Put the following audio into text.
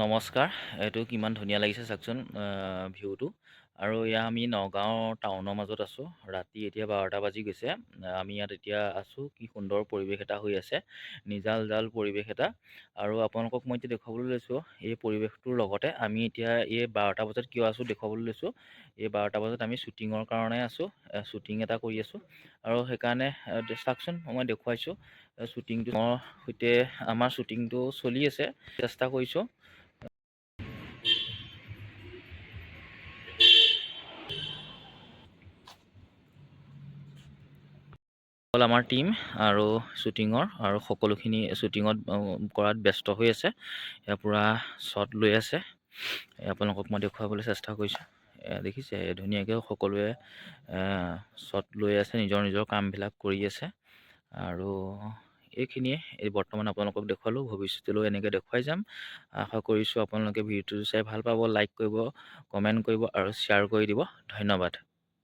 নমস্কাৰ। এইটো কিমান ধুনীয়া লাগিছে চাওকচোন ভিউটো। আৰু এয়া আমি নগাঁও টাউনৰ মাজত আছোঁ। ৰাতি এতিয়া 12টা বাজি গৈছে। আমি ইয়াত এতিয়া আছোঁ। কি সুন্দৰ পৰিৱেশ এটা হৈ আছে। নিজাল-জাল পৰিৱেশ এটা। আৰু আপোনালোকক মই এতিয়া দেখুৱাবলৈ লৈছোঁ এই পৰিৱেশটোৰ লগতে আমি এতিয়া এই 12টা বজাত কিয় আছোঁ দেখুৱাবলৈ লৈছোঁ। এই 12টা বজাত আমি শ্বুটিঙৰ কাৰণে আছোঁ। শ্বুটিং এটা কৰি আছোঁ। আৰু সেইকাৰণে চাওকচোন মই দেখুৱাইছোঁ শ্বুটিংটোৰ সৈতে আমাৰ শ্বুটিংটো চলি আছে। চেষ্টা কৰিছোঁ। হ'ল আমাৰ টিম আৰু শ্বুটিঙৰ আৰু সকলোখিনি শ্বুটিঙত কৰাত ব্যস্ত হৈ আছে। ইয়াৰ পৰা শ্বট লৈ আছে। আপোনালোকক মই দেখুৱাবলৈ চেষ্টা কৰিছোঁ। দেখিছে ধুনীয়াকৈ সকলোৱে শ্বট লৈ আছে, নিজৰ নিজৰ কামবিলাক কৰি আছে। আৰু এইখিনিয়ে বৰ্তমান আপোনালোকক দেখুৱালোঁ। ভৱিষ্যতলৈও এনেকৈ দেখুৱাই যাম। আশা কৰিছোঁ আপোনালোকে ভিডিঅ'টো চাই ভাল পাব। লাইক কৰিব, কমেণ্ট কৰিব আৰু শ্বেয়াৰ কৰি দিব। ধন্যবাদ।